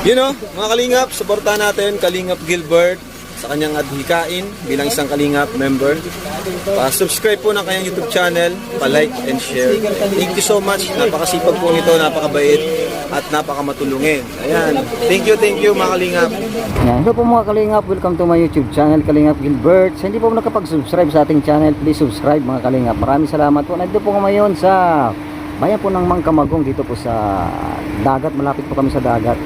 You know, mga kalingap, suportahan natin Kalingap Gilbert sa kanyang adhikain bilang isang Kalingap member. Pa-subscribe po ng kanyang YouTube channel, pa-like and share. Thank you so much. Napakasipag po nito, napakabait at napakamatulungin. Ayan. Thank you mga Kalingap. Yan. Hello po mga Kalingap, welcome to my YouTube channel, Kalingap Gilbert. Sa hindi po nakapag-subscribe sa ating channel, please subscribe mga Kalingap. Maraming salamat po. Nandito po ngayon sa bayan po ng Mangkamagong, dito po sa dagat. Malapit po kami sa dagat.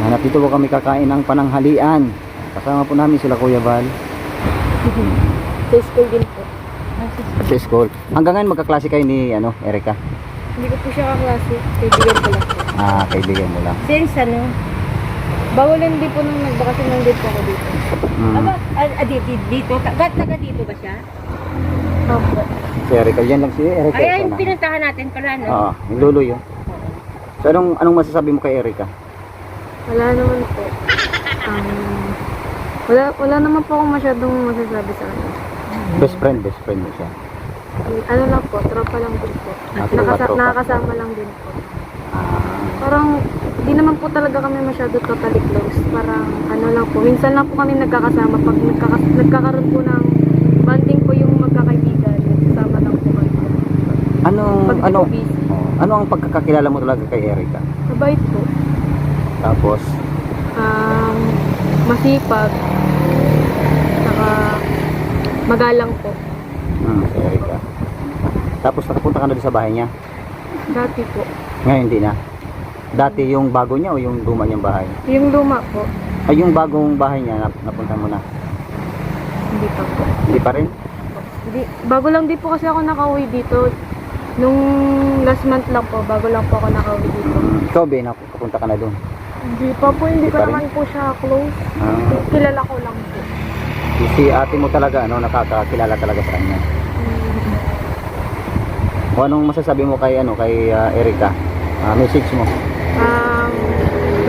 Dito po kami kakain ng pananghalian. Kasama po namin sila Kuya Val. Sa school din po. Sa school. Hanggang ngayon magkaklase kayo ni Erica? Hindi ko po siya kaklase. Kaibigan ko lang po. Kaibigan mo lang. Since bago lang din po nung nagbakasyon lang din po ako dito. Dito? Taga dito ba siya? Opo. Si Erica, yan lang si Erica. Ay, pinuntahan natin pala, no? Oo, yung lulo yun. So anong masasabi mo kay Erica? Wala naman po. Wala naman po akong masyadong masasabi sa kanya. Best friend mo siya. Ano lang po, tropa lang din po. Tropa. Nakakasama lang din po. Parang, di naman po talaga kami masyado totally close. Parang, ano lang po, minsan lang po kami nagkakasama. Pag nagkakaroon po ng bonding po yung magkakaibigan, nagsasama lang po kami. Ano ang pagkakakilala mo talaga kay Erica? Mabait po. Tapos? Masipag. Saka, magalang po. Si Erica. Tapos nakapunta ka na doon sa bahay niya? Dati po. Ngayon hindi na? Dati yung bago niya o yung luma niyang bahay? Yung luma po. Ay, yung bagong bahay niya, napunta mo na? Hindi pa po. Hindi pa rin? Bago lang din po kasi ako nakauwi dito. Nung last month lang po, bago lang po ako nakauwi dito. Ikaw, Ben, napunta ka na doon? Hindi pa po, hindi Hindi ko pa rin? naman po siya close. Kilala ko lang po. Si ate mo talaga, nakakakilala talaga sa kanya. O anong masasabi mo kay Erica? Message mo.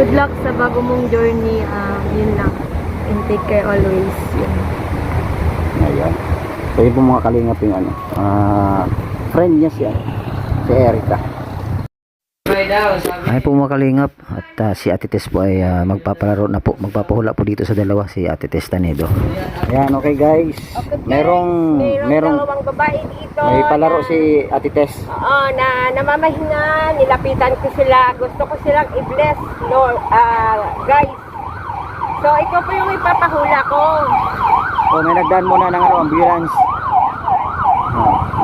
Good luck sa bago mong journey. Yun lang. And take care always. Ayan. So yun po mga Kalingap yung friend niya si Erica. Ay po mga Kalingap, at si Ate Tess po ay magpapalaro na po, magpapahula po dito sa dalawa, si Ate Tess Tanedo. Ayan, okay guys. Merong dalawang babae dito. may palaro si Ate Tess. Oo, na namamahinga, nilapitan ko sila. Gusto ko silang i-bless, Lord, guys. So, ito po yung ipapahula ko. So may nagdaan muna ng ambulance.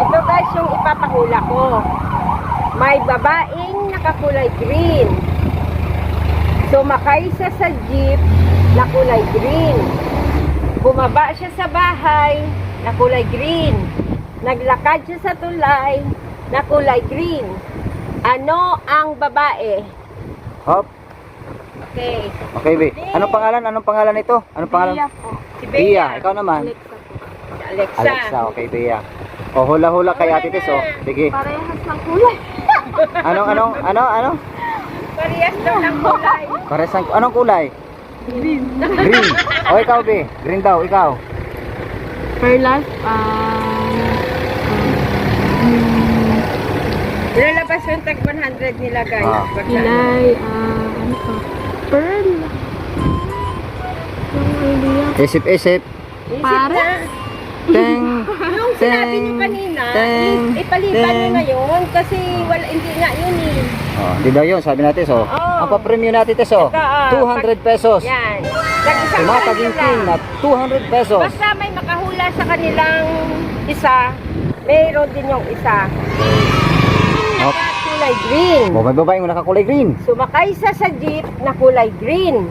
Ito guys yung ipapahula ko. May babaeng nakakulay green. Sumakay siya sa jeep na kulay green. Bumaba siya sa bahay na kulay green. Naglakad siya sa tulay na kulay green. Ano ang babae? Hop. Okay. Okay, Be. Anong pangalan nito? Anong pangalan? Bea po. Si Bea. Ikaw naman? Alexa po. Alexa. Alexa, okay, Bea. O, hula-hula kay Ate Tess, oh. Sige. Parehas ng kulay. Ano? Parehas daw ng kulay. Anong kulay? Green. Green. O, ikaw, Be. Green daw, ikaw. Perlas, ilalabas yung tag 100 nila guys. Kilay, ano pa? Pearl. Yung idea. Isip. Para? Teng. Yung sinabi niyo kanina, ipaliban niyo ngayon kasi hindi nga yun eh. Oh, hindi daw yun, sabi natin, so. Oo. Ang pa-premium natin, Tess, oh. 200 pesos. Yan. Nag-isang Tumataging na 200 pesos. Basta may makahula sa kanilang isa, mayroon din yung isa. Oh. Kulay green. O, may babaeng nakakulay green. Sumakay siya sa jeep na kulay green.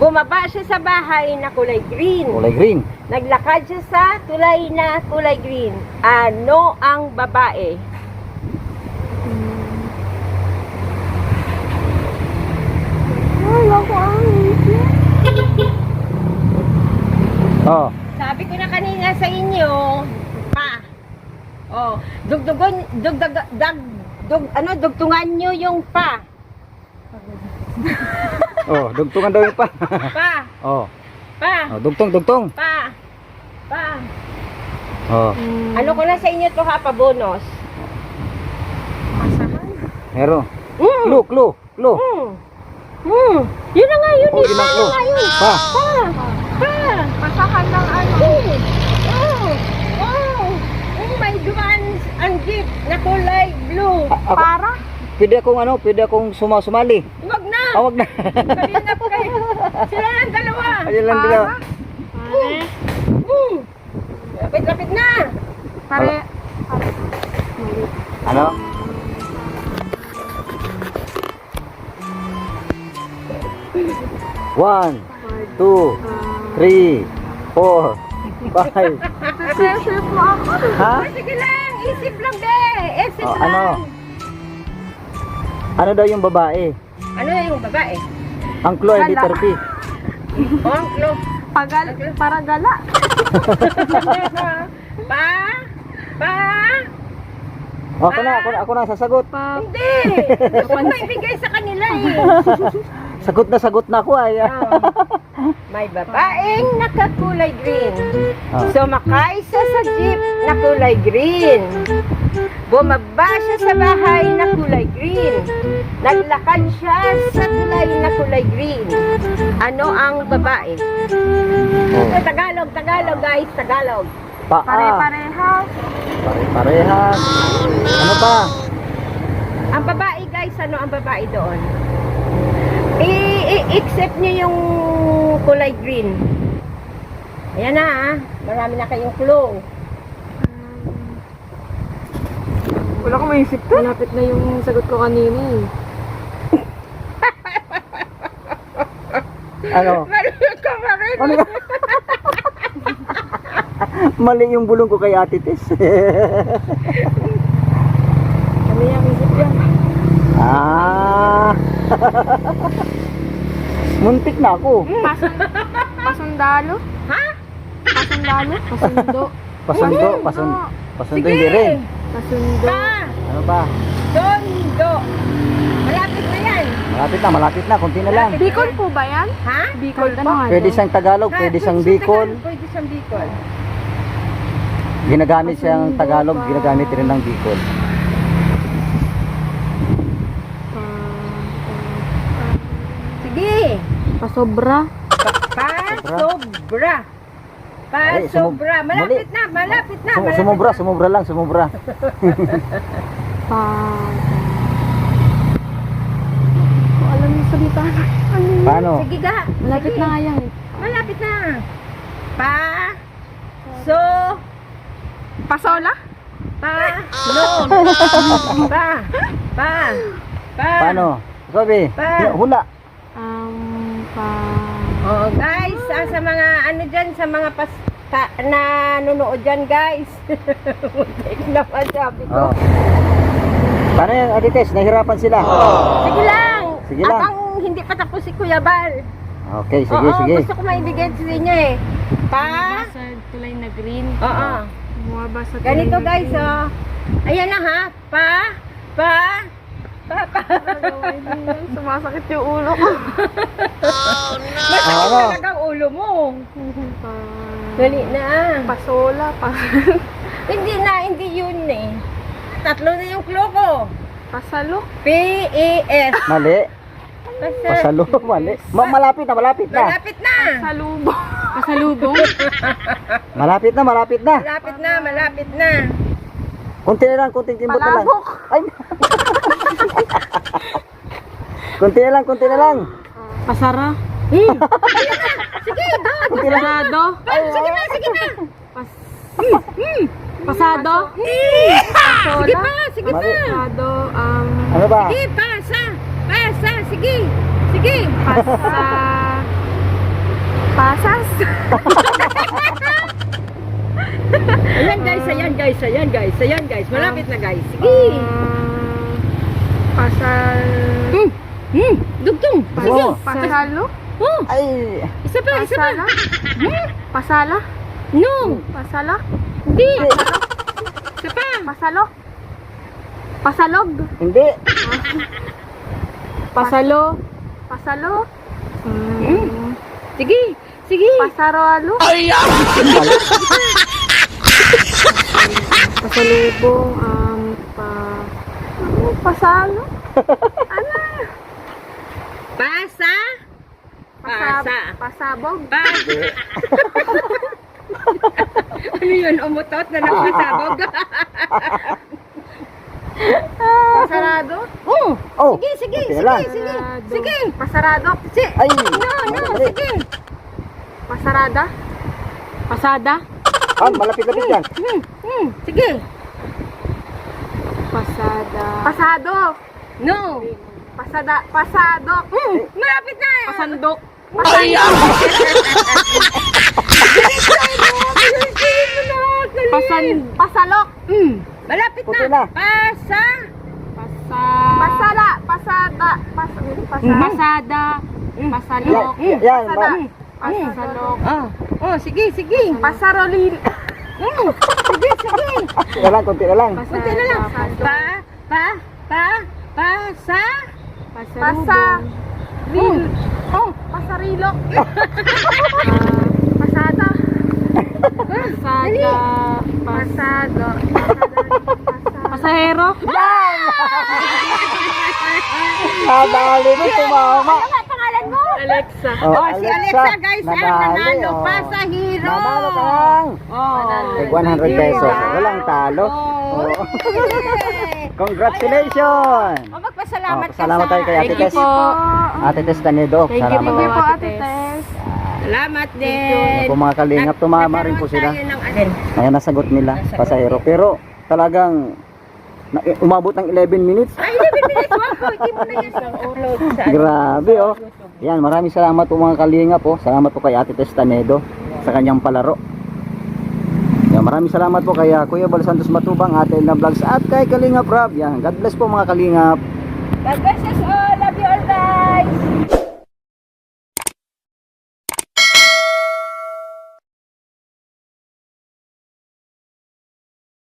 Bumaba siya sa bahay na kulay green. Kulay green. Naglakad siya sa tulay na kulay green. Ano ang babae? Oh. Sabi ko na kanina sa inyo, dugtungan nyo yung pa. Oh, dugtungan daw yung pa. Pa. Oh. Pa. Oh, dugtong. Pa. Oh. Ano ko na sa inyo to ha, pa-bonus. Meron. Mm. Clue. Mm. Yun na nga yun. Oh, yun ang clue. Pa. Pasahan ng ano. May dumaan ang jeep na kulay blue. Para? Pwede akong sumali. Wag na. Wag na. Kalinap kayo. Sila lang dalawa. Ayun lang dalawa. Lapit-lapit na. Pare. Ano? One, two, three, 4, 5. Session mo ako. Ha? Sige lang. Isip lang, be. Isip Oh, lang. ano? Ano daw yung babae? Ano yung babae? Ang clue ay letter P. Ang clue. Para gala. Pa. Ako na sasagot. Hindi. Gusto ko maibigay sa kanila eh. Sagot na ako ay. May babaeng nakakulay green. Ah. Sumakay siya sa jeep na kulay green. Bumaba siya sa bahay na kulay green. Naglakad siya sa tulay na kulay green. Ano ang babae? Oh. Tagalog guys, Tagalog. Paa. Pare-parehas. Pare-parehas. Ano pa? Ang babae guys, ano ang babae doon? I-accept niyo yung kulay green. Ayan na ah. Marami na kayong clue. Wala ko maisip to. Malapit na yung sagot ko kanina eh. Ano? Marunong ka pa rin. Ano ka? Mali yung bulong ko kay Ate Tess. Ano yung isip yan? Muntik na ako. Pasundalo? Ha? Pasundalo? Pasundo hindi rin. Pasundo. Ano ba? Dondo. Malapit na yan. Malapit na, konti na lang. Bicol po ba yan? Ha? Bicol pa. Pwede siyang Tagalog, pwede siyang Bicol. Pwede siyang Bicol. Ginagamit siyang Tagalog, ginagamit rin ng Bicol. Sige. Pasobra. Pasobra. Ay, Pasobra. Malapit mali. na, malapit na. Sumubra lang. Alam mo salita na. Paano? Sige ga. Malapit na nga yan. Malapit na. Pasola? Paano? Sabi, hula. Oh, guys, sa mga ano dyan, sa mga nanonood dyan, guys. Muntik naman sabi ko. Oh. Paano yan, Ate Tess? Nahirapan sila. Sige lang. Sige lang. Abang hindi pa tapos si Kuya Bal. Okay, sige. Gusto ko maibigay sa inyo eh. Sa tulay na green. Oo. Bumaba sa tulay Ganito na guys, green. oh. Ayan na ha. Sumasakit yung ulo ko. Masakit Ano? talaga ang ulo mo. Dali na. Pasola. Hindi yun eh. Tatlo na yung clue ko. Pasalo. P-E-S. Mali. Pasalo, mali. Malapit na. Malapit na. Pasalubong. Pasalubong. Malapit na. Malapit na. Kunti na lang, kunting timbot na lang. Palabok. Ay. Kunti na lang. Pasara. Sige, go. Pasado. Sige na. Pasado. Sige pa. Pasado. Ano ba? Sige, pasa. Sige. Pasas. Ayan guys. Malapit na guys. Sige. Pasal. Dugtong. Oo. Pasalo. Oh, Ay. isa pa. Pasala. Pasala. No. Pasala. Hindi. Isa pa. Pasalo. Pasalog. Hindi. Pasalo. Pasalo. Sige. Pasaralo. Pasalubong. Pasalo. Ano? Pasa. Pasabog. Ano yun? Umutot na lang pasabog? Pasarado. Oh, Sige. Sige. Pasarado. ay, mali. Sige. Pasarada. Pasada. Malapit-lapit yan. Sige. Pasada. Pasado. No. Pasado. Malapit na. Pasandok. Pasalok. Malapit Puti na. na. Pasada. Pasada. Pasada. Pasalok. Yan, Pasalok. Oh, sige. Pasarolil. konti na lang, konti na lang. Kunti na lang. Pasa. Pasaril. Pasarilok. Pasada. Pasada. Pasado. Pasahero. Nadali mo, tumama. Pangalan mo? Alexa. Oh, si Alexa guys, ang nanalo. oh. Pasahero. Nanalo ka lang. Oh. Tig 100 pesos. Walang talo. Oh. Oo. Congratulations! Magpasalamat ka Salamat tayo kay Ate Thank you Tess. po. Ate Tess Tanedo. Thank you Salamat po, tayo. Ate Tess. Salamat din. Yan po mga kalingap, tumama rin po sila. Nagkaroon tayo ng Ayan, nasagot nila, pasahero. Pero talagang umabot ng 11 minutes. Ay, 11 minutes. Wako, hindi mo na yan ang upload sa Grabe oh. Yan, maraming salamat po mga kalingap po. Salamat po kay Ate Tess Tanedo sa kanyang palaro. Yan, maraming salamat po kay Kuya Bal Santos Matubang, Ate Elna Vlogs at kay Kalingap Rob. Yan, God bless po mga kalingap. God bless us